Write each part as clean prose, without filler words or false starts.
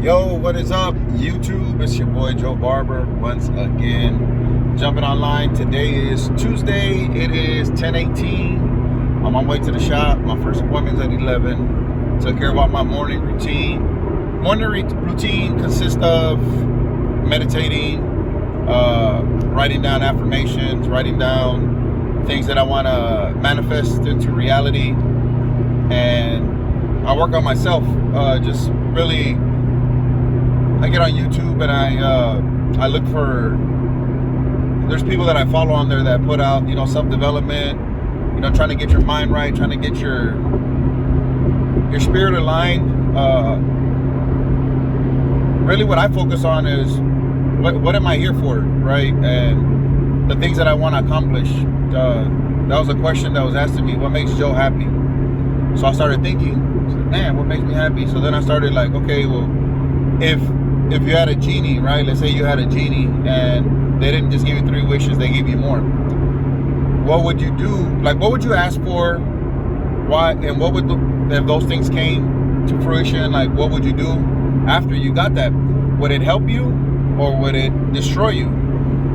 Yo, what is up, YouTube? It's your boy Joe Barber once again. Jumping online. Today is Tuesday. It is 10:18. I'm on my way to the shop. My first appointment's at 11. Took care of all my morning routine. Routine consists of meditating, writing down affirmations, writing down things that I want to manifest into reality, and I work on myself. Just really, I get on YouTube and I look for. There's people that I follow on there that put out, self-development, trying to get your mind right, trying to get your spirit aligned. Really, what I focus on is what am I here for, right? And the things that I want to accomplish. That was a question that was asked to me: what makes Joe happy? So I started thinking, man, what makes me happy? So then I started like, okay, well, if you had a genie, right? Let's say you had a genie and they didn't just give you 3 wishes, they gave you more. What would you do? Like, what would you ask for? Why? And what would, if those things came to fruition, like, what would you do after you got that? Would it help you or would it destroy you?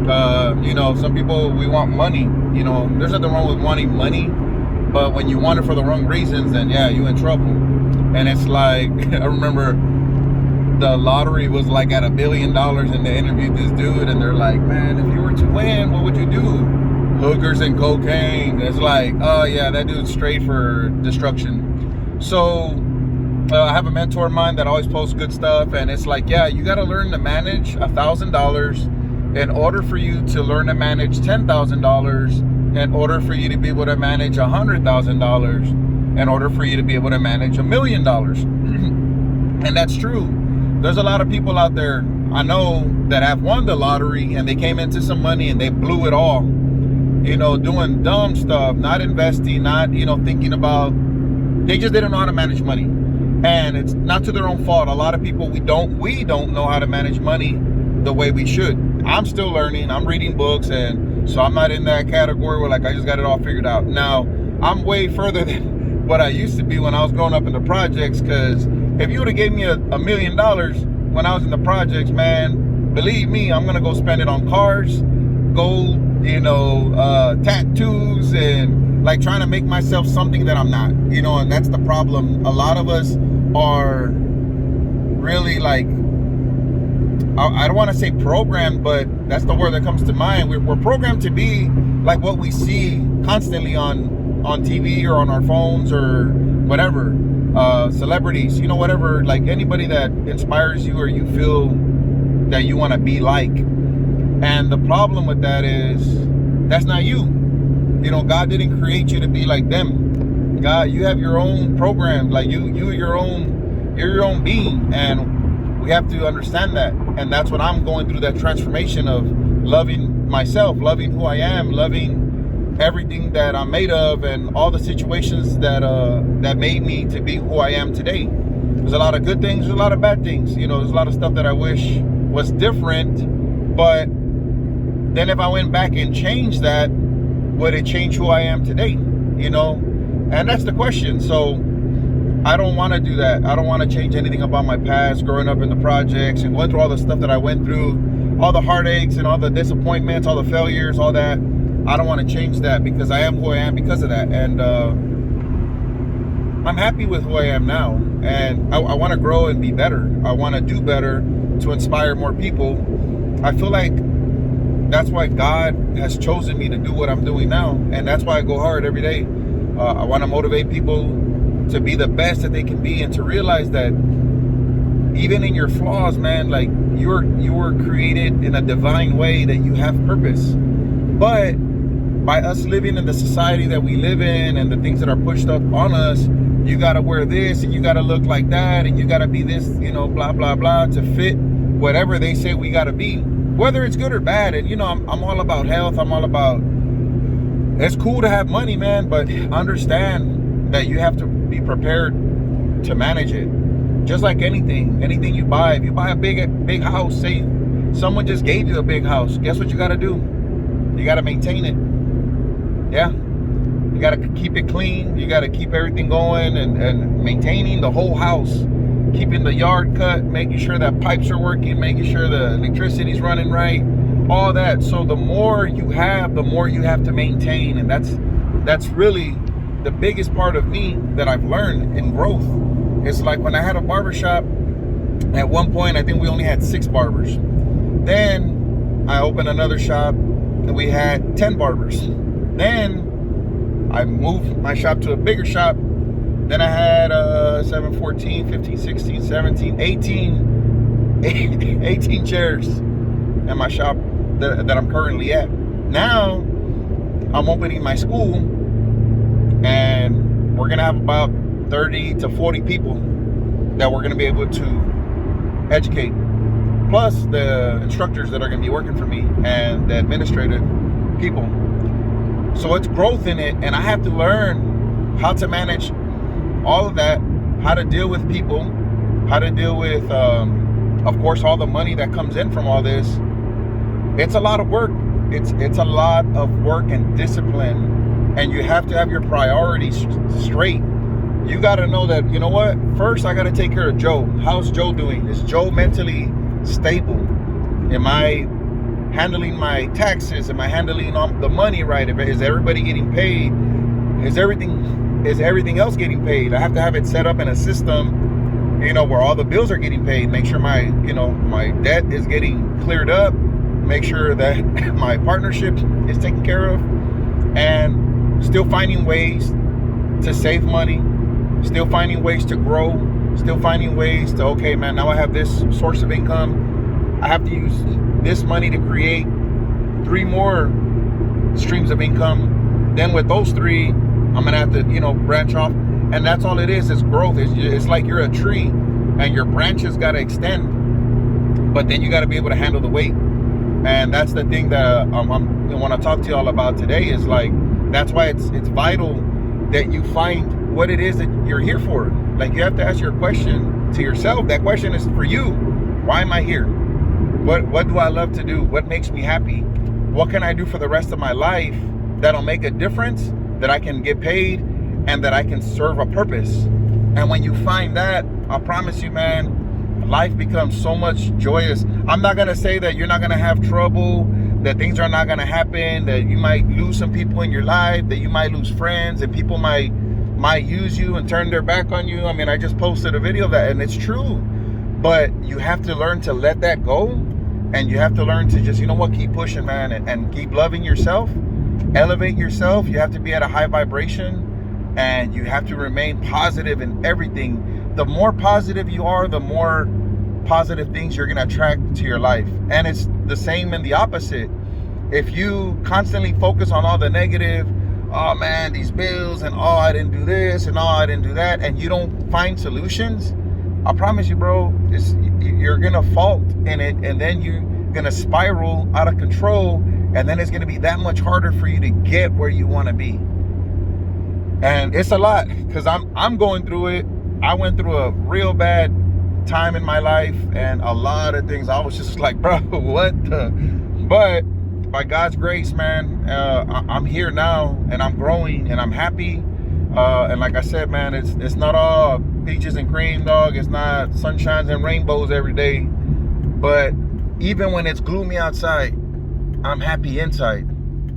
Some people, we want money. There's nothing wrong with wanting money, but when you want it for the wrong reasons, then yeah, you're in trouble. And it's like, I remember the lottery was like at $1 billion, and they interviewed this dude, and they're like, man, if you were to win, what would you do? Hookers and cocaine. It's like, oh yeah, that dude's straight for destruction. So I have a mentor of mine that always posts good stuff, and it's like, yeah, you got to learn to manage $1,000 in order for you to learn to manage $10,000, in order for you to be able to manage $100,000, in order for you to be able to manage $1 million. And that's true. There's a lot of people out there I know that have won the lottery and they came into some money and they blew it all, doing dumb stuff, not investing, not, thinking about, they just didn't know how to manage money. And it's not to their own fault. A lot of people, we don't know how to manage money the way we should. I'm still learning. I'm reading books, and so I'm not in that category where like I just got it all figured out. Now, I'm way further than what I used to be when I was growing up in the projects, because if you would have gave me $1 million when I was in the projects, man, believe me, I'm gonna go spend it on cars, gold, tattoos, and like trying to make myself something that I'm not, and that's the problem. A lot of us are really like, I don't want to say programmed, but that's the word that comes to mind. We're programmed to be like what we see constantly on TV or on our phones or whatever. Celebrities, whatever, like anybody that inspires you or you feel that you want to be like. And the problem with that is that's not you. God didn't create you to be like them. God, you have your own program, like you're your own being, and we have to understand that. And that's what I'm going through, that transformation of loving myself, loving who I am, loving everything that I'm made of, and all the situations that made me to be who I am today. There's a lot of good things, there's a lot of bad things. There's a lot of stuff that I wish was different, but then if I went back and changed that, would it change who I am today? And that's the question. So I don't want to do that. I don't want to change anything about my past, growing up in the projects and going through all the stuff that I went through, all the heartaches and all the disappointments, all the failures, all that. I don't want to change that, because I am who I am because of that. And I'm happy with who I am now. And I want to grow and be better. I want to do better to inspire more people. I feel like that's why God has chosen me to do what I'm doing now. And that's why I go hard every day. I want to motivate people to be the best that they can be, and to realize that even in your flaws, man, like you were created in a divine way, that you have purpose. But by us living in the society that we live in and the things that are pushed up on us, you got to wear this and you got to look like that and you got to be this, blah, blah, blah, to fit whatever they say we got to be, whether it's good or bad. And, I'm all about health. I'm all about, it's cool to have money, man, but understand that you have to be prepared to manage it. Just like anything you buy, if you buy a big house, say someone just gave you a big house, guess what you got to do? You got to maintain it. Yeah, you got to keep it clean. You got to keep everything going and maintaining the whole house. keeping the yard cut, making sure that pipes are working, making sure the electricity's running right, all that. So the more you have, the more you have to maintain. And that's really the biggest part of me that I've learned in growth. It's like when I had a barbershop, at one point I think we only had 6 barbers. Then I opened another shop and we had 10 barbers. Then I moved my shop to a bigger shop. Then I had 7, 14, 15, 16, 17, 18 chairs in my shop that I'm currently at. Now I'm opening my school, and we're gonna have about 30 to 40 people that we're gonna be able to educate, plus the instructors that are gonna be working for me and the administrative people. So it's growth in it, and I have to learn how to manage all of that, how to deal with people, how to deal with of course all the money that comes in from all this. It's a lot of work. It's a lot of work and discipline, and you have to have your priorities straight. You got to know that, you know what, first I got to take care of Joe. How's Joe doing? Is Joe mentally stable? Am I handling my taxes? Am I handling the money right? Is everybody getting paid? Is everything else getting paid? I have to have it set up in a system, where all the bills are getting paid. Make sure my debt is getting cleared up. Make sure that my partnership is taken care of, and still finding ways to save money, still finding ways to grow, still finding ways to, okay, man, now I have this source of income. I have to use this money to create 3 more streams of income. Then with those 3, I'm gonna have to, branch off. And that's all it is growth. It's like you're a tree and your branches gotta extend, but then you gotta be able to handle the weight. And that's the thing that I want to talk to y'all about today, is like, that's why it's vital that you find what it is that you're here for. Like, you have to ask your question to yourself. That question is for you. Why am I here? What do I love to do? What makes me happy? What can I do for the rest of my life that'll make a difference, that I can get paid, and that I can serve a purpose? And when you find that, I promise you, man, life becomes so much joyous. I'm not going to say that you're not going to have trouble, that things are not going to happen, that you might lose some people in your life, that you might lose friends, and people might use you and turn their back on you. I mean, I just posted a video of that, and it's true. But you have to learn to let that go, and you have to learn to just, keep pushing, man, and keep loving yourself, elevate yourself. You have to be at a high vibration, and you have to remain positive in everything. The more positive you are, the more positive things you're going to attract to your life. And it's the same in the opposite. If you constantly focus on all the negative, oh man, these bills, and oh, I didn't do this, and oh, I didn't do that, and you don't find solutions, I promise you, bro, you're going to fault in it, and then you're going to spiral out of control, and then it's going to be that much harder for you to get where you want to be. And it's a lot, because I'm going through it. I went through a real bad time in my life, and a lot of things I was just like, bro, what the? But by God's grace, man, I'm here now, and I'm growing, and I'm happy. And like I said, man, it's not all peaches and cream, dog. It's not sunshines and rainbows every day. But even when it's gloomy outside, I'm happy inside.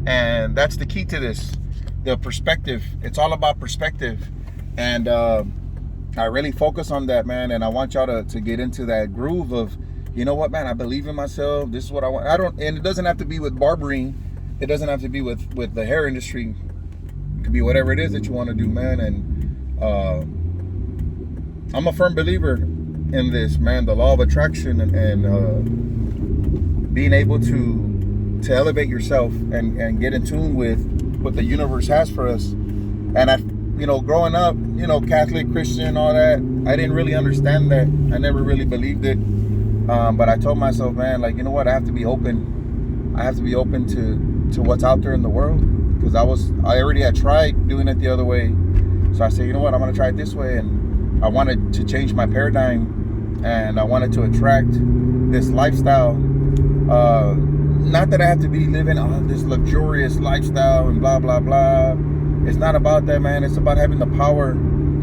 And that's the key to this, the perspective. It's all about perspective. And I really focus on that, man, and I want y'all to get into that groove of, you know what, man, I believe in myself. This is what I want. And it doesn't have to be with barbering. It doesn't have to be with the hair industry. It could be whatever it is that you want to do, man. And I'm a firm believer in this, man, the law of attraction, and being able to elevate yourself and get in tune with what the universe has for us. And growing up, Catholic, Christian, all that, I didn't really understand that. I never really believed it. But I told myself, man, like, you know what? I have to be open. I have to be open to what's out there in the world, because I already had tried doing it the other way. So I said, you know what? I'm going to try it this way. And I wanted to change my paradigm, and I wanted to attract this lifestyle. Not that I have to be living this luxurious lifestyle and blah, blah, blah. It's not about that, man. It's about having the power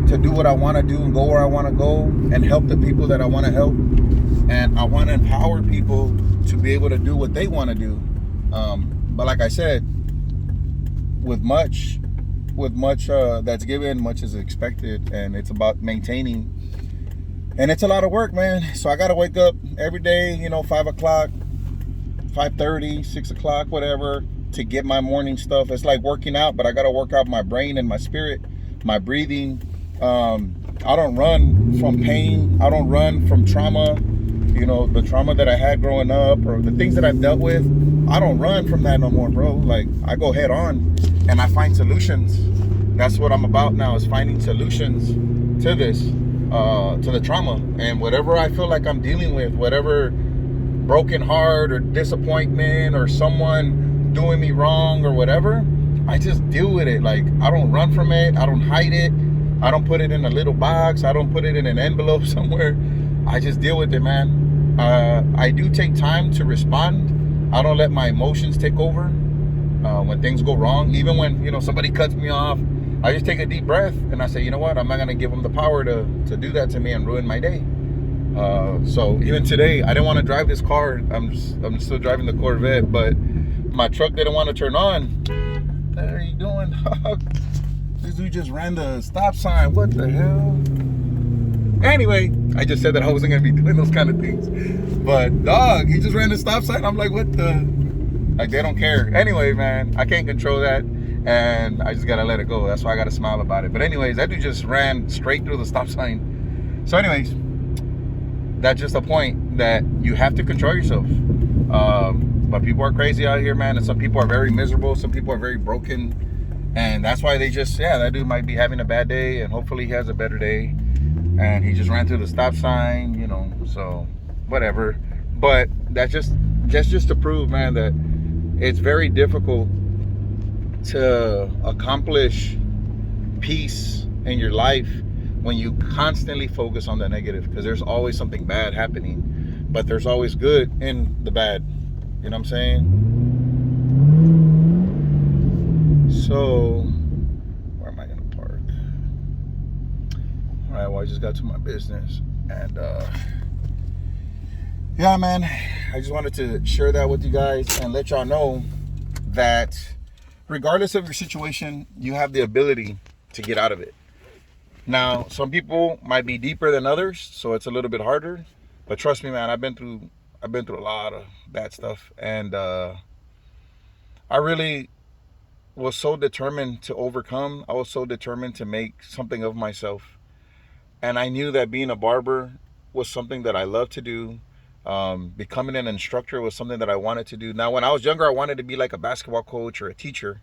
to do what I want to do and go where I want to go and help the people that I want to help. And I want to empower people to be able to do what they want to do. But like I said, with much that's given, much is expected, and it's about maintaining. And it's a lot of work, man. So I got to wake up every day, 5 o'clock, 5:30, 6 o'clock, whatever, to get my morning stuff. It's like working out, but I got to work out my brain and my spirit, my breathing. I don't run from pain. I don't run from trauma. The trauma that I had growing up or the things that I've dealt with, I don't run from that no more, bro. Like, I go head on and I find solutions. That's what I'm about now, is finding solutions to this, to the trauma. And whatever I feel like I'm dealing with, whatever broken heart or disappointment or someone doing me wrong or whatever, I just deal with it. Like, I don't run from it. I don't hide it. I don't put it in a little box. I don't put it in an envelope somewhere. I just deal with it, man. I do take time to respond. I don't let my emotions take over when things go wrong. Even when, somebody cuts me off, I just take a deep breath and I say, you know what? I'm not going to give them the power to do that to me and ruin my day. So even today, I didn't want to drive this car. I'm still driving the Corvette, but my truck didn't want to turn on. What are you doing? This dude just ran the stop sign. What the hell? Anyway, I just said that I wasn't going to be doing those kind of things. But, dog, he just ran the stop sign. I'm like, what the? Like, they don't care. Anyway, man, I can't control that. And I just got to let it go. That's why I got to smile about it. But anyways, that dude just ran straight through the stop sign. So anyways, that's just a point that you have to control yourself. But people are crazy out here, man. And some people are very miserable. Some people are very broken. And that's why they just, that dude might be having a bad day. And hopefully he has a better day. And he just ran through the stop sign, so whatever. But that's just to prove, man, that it's very difficult to accomplish peace in your life when you constantly focus on the negative, because there's always something bad happening, but there's always good in the bad. You know what I'm saying? So, where am I going to park? All right, well, I just got to my business, and yeah, man, I just wanted to share that with you guys and let y'all know that regardless of your situation, you have the ability to get out of it. Now, some people might be deeper than others, so it's a little bit harder, but trust me, man, I've been through a lot of bad stuff, and I really was so determined to overcome. I was so determined to make something of myself. And I knew that being a barber was something that I loved to do. Becoming an instructor was something that I wanted to do. Now, when I was younger, I wanted to be like a basketball coach or a teacher.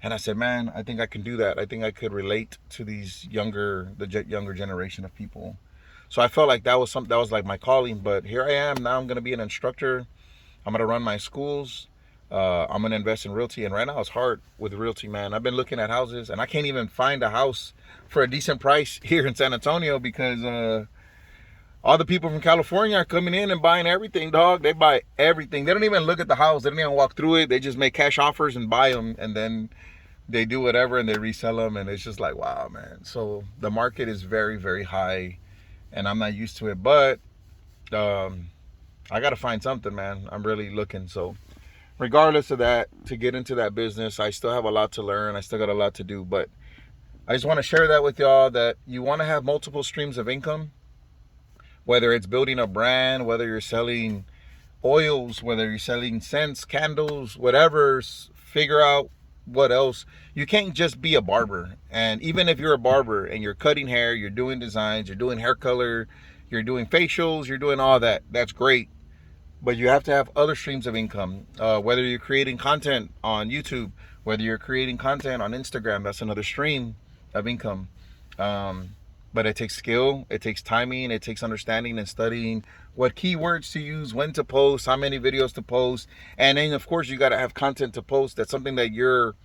And I said, man, I think I can do that. I think I could relate to the younger generation of people. So I felt like that was like my calling. But here I am. Now I'm going to be an instructor. I'm going to run my schools. I'm going to invest in realty. And right now it's hard with realty, man. I've been looking at houses and I can't even find a house for a decent price here in San Antonio because all the people from California are coming in and buying everything, dog. They buy everything. They don't even look at the house. They don't even walk through it. They just make cash offers and buy them. And then they do whatever and they resell them. And it's just like, wow, man. So the market is very, very high and I'm not used to it. But I got to find something, man. I'm really looking. So regardless of that, to get into that business, I still have a lot to learn. I still got a lot to do. But I just want to share that with y'all, that you want to have multiple streams of income. Whether it's building a brand, whether you're selling oils, whether you're selling scents, candles, whatever, figure out what else. You can't just be a barber. And even if you're a barber and you're cutting hair, you're doing designs, you're doing hair color, you're doing facials, you're doing all that. That's great. But you have to have other streams of income. Whether you're creating content on YouTube, whether you're creating content on Instagram, that's another stream of income. But it takes skill, it takes timing, it takes understanding and studying what keywords to use, when to post, how many videos to post. And then, of course, you got to have content to post. That's something that you're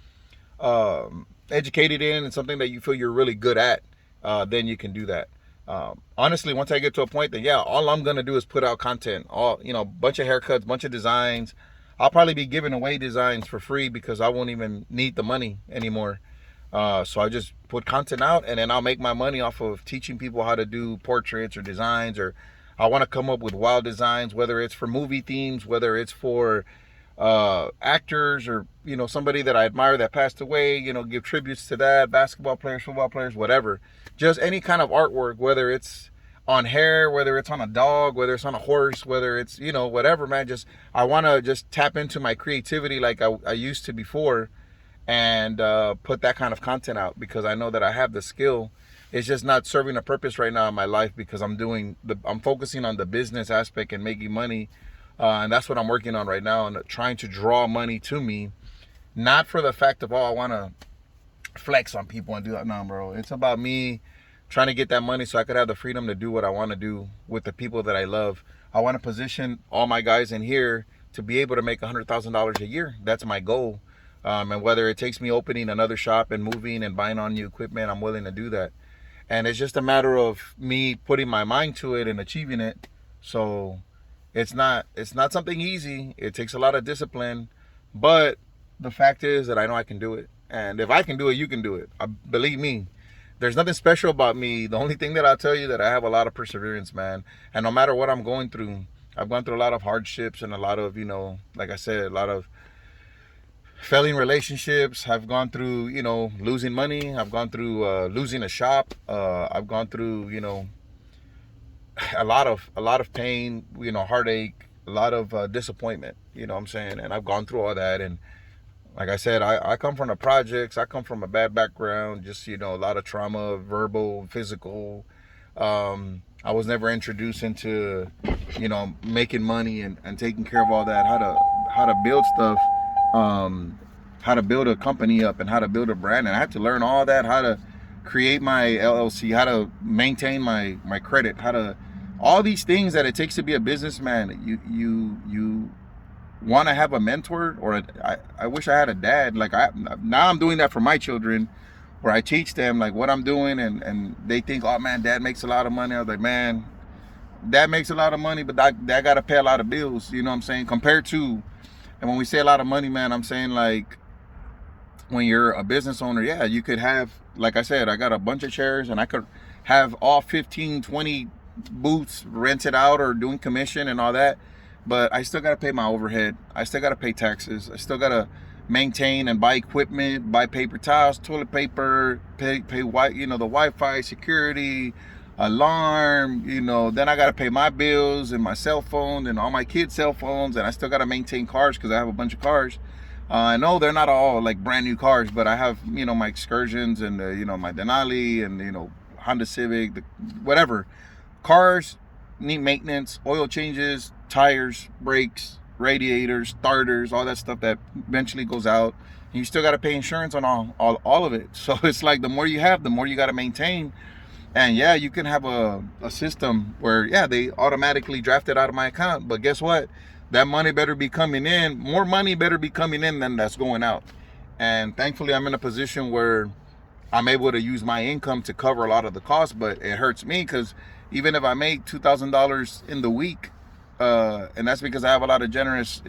educated in and something that you feel you're really good at. Then you can do that. Honestly, once I get to a point that, yeah, all I'm going to do is put out content. Bunch of haircuts, bunch of designs. I'll probably be giving away designs for free because I won't even need the money anymore. So I just put content out, and then I'll make my money off of teaching people how to do portraits or designs, or I want to come up with wild designs, whether it's for movie themes, whether it's for actors, or somebody that I admire that passed away, give tributes to that, basketball players, football players, whatever. Just any kind of artwork, whether it's on hair, whether it's on a dog, whether it's on a horse, whether it's whatever, man. Just I want to just tap into my creativity like I used to before, and put that kind of content out, because I know that I have the skill. It's just not serving a purpose right now in my life, because I'm focusing on the business aspect and making money, and that's what I'm working on right now, and trying to draw money to me, not for the fact of, I want to flex on people and do that. No, bro, it's about me trying to get that money so I could have the freedom to do what I want to do with the people that I love. I want to position all my guys in here to be able to make $100,000 a year. That's my goal. And whether it takes me opening another shop and moving and buying on new equipment, I'm willing to do that. And it's just a matter of me putting my mind to it and achieving it. So it's not something easy. It takes a lot of discipline, but the fact is that I know I can do it. And if I can do it, you can do it. Believe me, there's nothing special about me. The only thing that I'll tell you, that I have a lot of perseverance, man. And no matter what I'm going through, I've gone through a lot of hardships and a lot of, like I said, a lot of failing relationships. I've gone through, losing money. I've gone through losing a shop. I've gone through, a lot of pain, heartache, a lot of disappointment, what I'm saying? And I've gone through all that. And like I said, I come from the projects. I come from a bad background, just, a lot of trauma, verbal, physical. I was never introduced into, making money and taking care of all that, how to build stuff, how to build a company up and how to build a brand. And I had to learn all that, how to create my LLC, how to maintain my credit, all these things that it takes to be a businessman. You want to have a mentor, or I wish I had a dad. Like now I'm doing that for my children, where I teach them like what I'm doing, and they think, oh man, dad makes a lot of money. I was like, man, dad makes a lot of money, but dad got to pay a lot of bills, what I'm saying, compared to. And when we say a lot of money, man, I'm saying like when you're a business owner, yeah, you could have, like I said, I got a bunch of chairs, and I could have all 15, 20 booths rented out or doing commission and all that. But I still got to pay my overhead. I still got to pay taxes. I still got to maintain and buy equipment, buy paper towels, toilet paper, pay the Wi-Fi, security, alarm, then I got to pay my bills and my cell phone and all my kids' cell phones. And I still got to maintain cars, because I have a bunch of cars. I know they're not all like brand new cars, but I have, my Excursions and, my Denali and, Honda Civic, whatever. Cars need maintenance, oil changes, tires, brakes, radiators, starters, all that stuff that eventually goes out. And you still got to pay insurance on all of it. So it's like the more you have, the more you got to maintain. And yeah, you can have a system where, yeah, they automatically draft it out of my account. But guess what? That money better be coming in. More money better be coming in than that's going out. And thankfully, I'm in a position where I'm able to use my income to cover a lot of the costs. But it hurts me, because even if I make $2,000 in the week, and that's because I have a lot of generous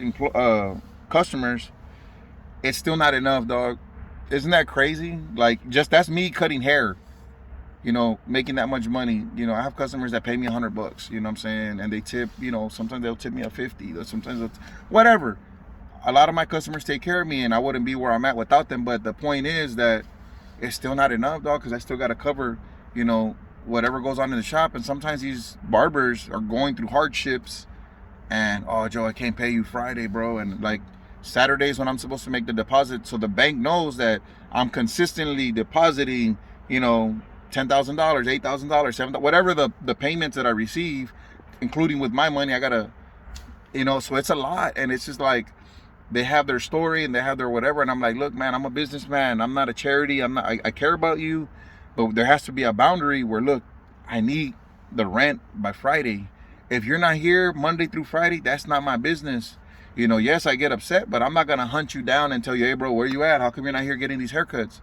customers, it's still not enough, dog. Isn't that crazy? Like, just that's me cutting hair, making that much money. I have customers that pay me $100, what I'm saying? And they tip, sometimes they'll tip me a 50, or sometimes whatever. A lot of my customers take care of me, and I wouldn't be where I'm at without them. But the point is that it's still not enough, dog, because I still got to cover, whatever goes on in the shop. And sometimes these barbers are going through hardships, and, oh, Joe, I can't pay you Friday, bro. And like Saturdays when I'm supposed to make the deposit, so the bank knows that I'm consistently depositing, $10,000, $8,000, $7,000, whatever the payments that I receive, including with my money, I gotta, so it's a lot. And it's just like, they have their story and they have their whatever, and I'm like, look, man, I'm a businessman. I'm not a charity. I care about you, but there has to be a boundary where, look, I need the rent by Friday. If you're not here Monday through Friday, that's not my business. Yes, I get upset, but I'm not gonna hunt you down and tell you, hey, bro, where you at? How come you're not here getting these haircuts?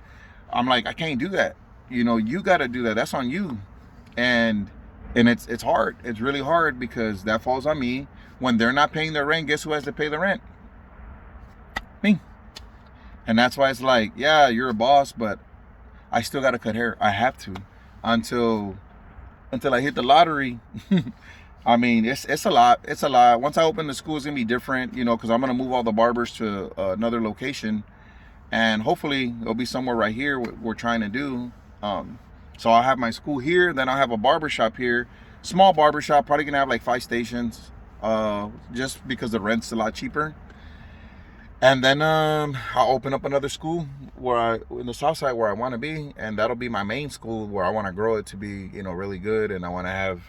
I'm like, I can't do that. You got to do that. That's on you. And it's hard. It's really hard, because that falls on me. When they're not paying their rent, guess who has to pay the rent? Me. And that's why it's like, yeah, you're a boss, but I still got to cut hair. I have to until I hit the lottery. I mean, it's a lot. It's a lot. Once I open the school, it's gonna be different, you know, because I'm gonna move all the barbers to another location, and hopefully it'll be somewhere right here. What we're trying to do. So I'll have my school here, then I'll have a barber shop here, small barber shop. Probably gonna have like 5 stations, just because the rent's a lot cheaper. And then I'll open up another school in the south side where I want to be, and that'll be my main school where I want to grow it to be, you know, really good, and I want to have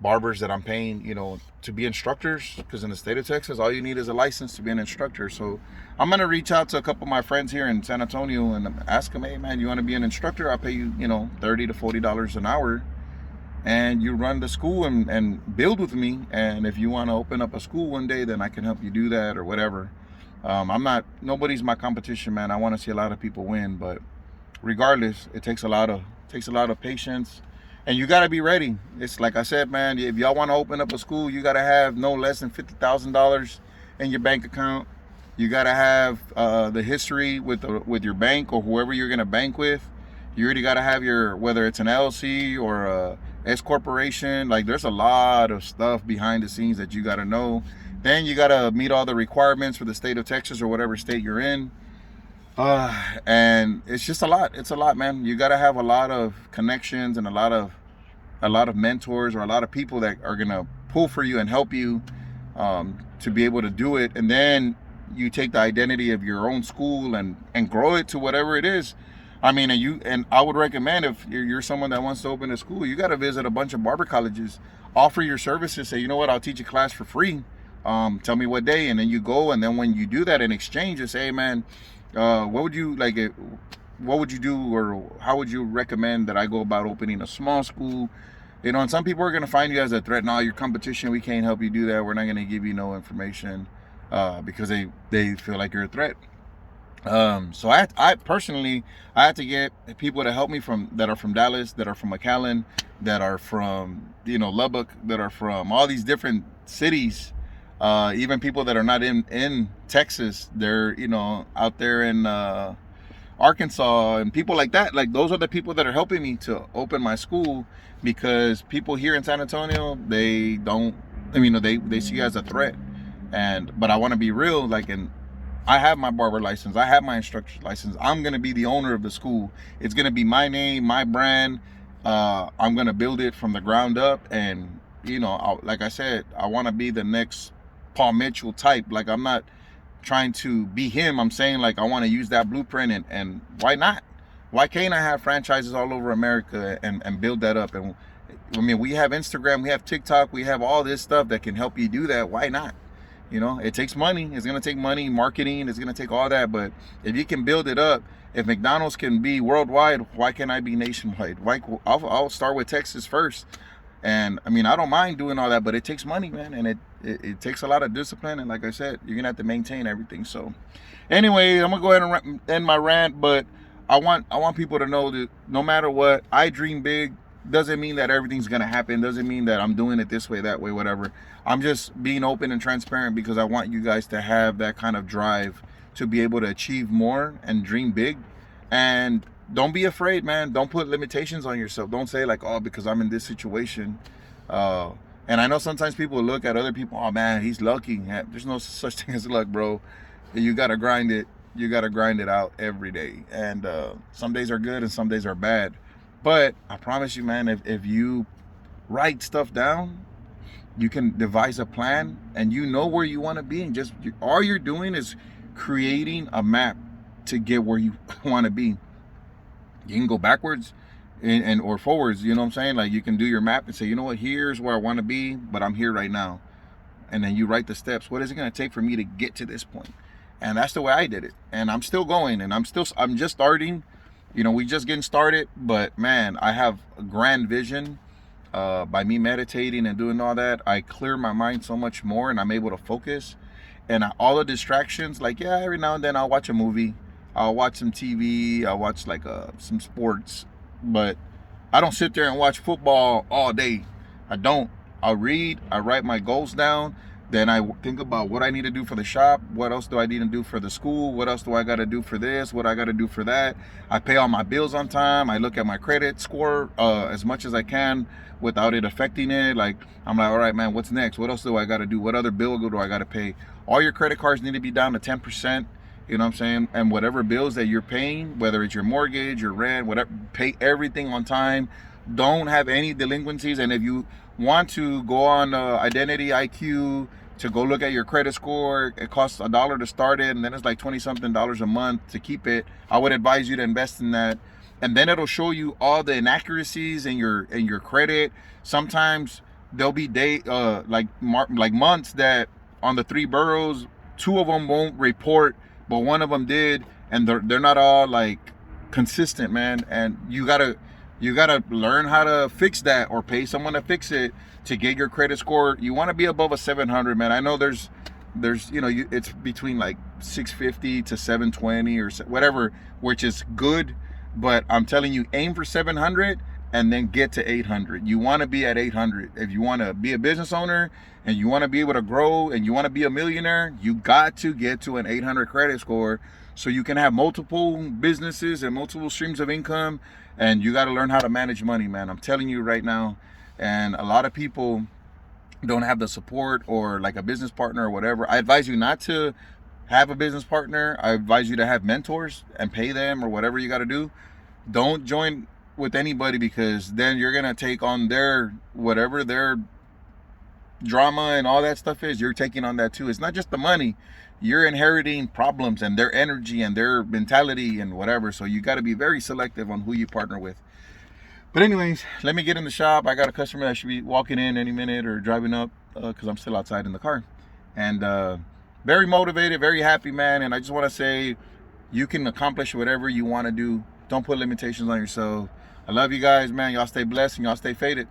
barbers that I'm paying, you know, to be instructors, because in the state of Texas, all you need is a license to be an instructor. So I'm gonna reach out to a couple of my friends here in San Antonio and ask them, hey man, you want to be an instructor? I'll pay you, you know, $30 to $40 an hour, and you run the school and build with me. And if you want to open up a school one day, then I can help you do that or whatever. Nobody's my competition, man. I want to see a lot of people win, but regardless, it takes a lot of patience. And you got to be ready. It's like I said, man, if y'all want to open up a school, you got to have no less than $50,000 in your bank account. You got to have the history with your bank or whoever you're going to bank with. You already got to have whether it's an LLC or a S corporation. Like, there's a lot of stuff behind the scenes that you got to know. Then you got to meet all the requirements for the state of Texas or whatever state you're in. And it's just a lot. It's a lot, man. You got to have a lot of connections and a lot of mentors or a lot of people that are going to pull for you and help you to be able to do it. And then you take the identity of your own school and grow it to whatever it is. I mean, and I would recommend, if you're someone that wants to open a school, you got to visit a bunch of barber colleges, offer your services, say, you know what, I'll teach a class for free. Tell me what day, and then you go, and then when you do that in exchange, you say, hey man, what would you like? What would you do, or how would you recommend that I go about opening a small school? You know, and some people are going to find you as a threat. No, your competition, we can't help you do that. We're not going to give you no information because they feel like you're a threat. So I personally, I had to get people to help me that are from Dallas, that are from McAllen, that are from, you know, Lubbock, that are from all these different cities. Even people that are not in Texas, they're, you know, out there in Arkansas and people like that. Like, those are the people that are helping me to open my school, because people here in San Antonio, they see you as a threat. But I want to be real, like, and I have my barber license, I have my instructor's license. I'm going to be the owner of the school. It's going to be my name, my brand. I'm going to build it from the ground up. And, you know, like I said, I want to be the next Paul Mitchell type. Like, I'm not trying to be him. I'm saying, like, I want to use that blueprint, and why not? Why can't I have franchises all over America and build that up? And I mean, we have Instagram, we have TikTok, we have all this stuff that can help you do that. Why not? You know, it takes money. It's going to take money, marketing, it's going to take all that. But if you can build it up, if McDonald's can be worldwide, why can't I be nationwide? I'll start with Texas first. And I mean, I don't mind doing all that, but it takes money, man. And it takes a lot of discipline. And like I said, you're going to have to maintain everything. So anyway, I'm going to go ahead and end my rant. But I want people to know that no matter what, I dream big. Doesn't mean that everything's going to happen. Doesn't mean that I'm doing it this way, that way, whatever. I'm just being open and transparent because I want you guys to have that kind of drive to be able to achieve more and dream big. And don't be afraid, man. Don't put limitations on yourself. Don't say like, oh, because I'm in this situation. And I know sometimes people look at other people, oh man, he's lucky. There's no such thing as luck, bro. You got to grind it. You got to grind it out every day. And some days are good and some days are bad. But I promise you, man, if you write stuff down, you can devise a plan and you know where you want to be. And just all you're doing is creating a map to get where you want to be. You can go backwards and or forwards, you know what I'm saying? Like, you can do your map and say, you know what, here's where I want to be, but I'm here right now. And then you write the steps. What is it going to take for me to get to this point? And that's the way I did it. And I'm still going, and I'm just starting. You know, we just getting started, but man, I have a grand vision. By me meditating and doing all that, I clear my mind so much more, and I'm able to focus. And all the distractions, like, yeah, every now and then I'll watch a movie, I'll watch some TV, I'll watch like some sports, but I don't sit there and watch football all day. I don't. I'll read, I write my goals down, Then I think about what I need to do for the shop. What else do I need to do for the school? What else do I got to do for this? What I got to do for that? I pay all my bills on time. I look at my credit score as much as I can without it affecting it. Like, I'm like, all right, man, what's next? What else do I got to do? What other bill do I got to pay? All your credit cards need to be down to 10%. You know what I'm saying? And whatever bills that you're paying, whether it's your mortgage, your rent, whatever, pay everything on time. Don't have any delinquencies. And if you want to go on Identity IQ to go look at your credit score, it costs $1 to start it, and then it's like 20 something dollars a month to keep it. I would advise you to invest in that, and then it'll show you all the inaccuracies in your credit. Sometimes there'll be like months that on the 3 boroughs, 2 of them won't report, but 1 of them did, and they're not all like consistent, man. And you gotta learn how to fix that, or pay someone to fix it to get your credit score. You want to be above a 700, man. I know there's it's between like 650 to 720 or whatever, which is good, but I'm telling you, aim for 700 and then get to 800. You want to be at 800 if you want to be a business owner and you want to be able to grow and you want to be a millionaire. You got to get to an 800 credit score so you can have multiple businesses and multiple streams of income. And you got to learn how to manage money, man. I'm telling you right now. And a lot of people don't have the support or like a business partner or whatever. I advise you not to have a business partner. I advise you to have mentors and pay them or whatever you got to do. Don't join with anybody, because then you're going to take on whatever their drama and all that stuff is. You're taking on that too. It's not just the money. You're inheriting problems and their energy and their mentality and whatever. So you got to be very selective on who you partner with. But anyways, let me get in the shop. I got a customer that should be walking in any minute or driving up, because I'm still outside in the car. And very motivated, very happy, man. And I just want to say, you can accomplish whatever you want to do. Don't put limitations on yourself. I love you guys, man. Y'all stay blessed and y'all stay faded.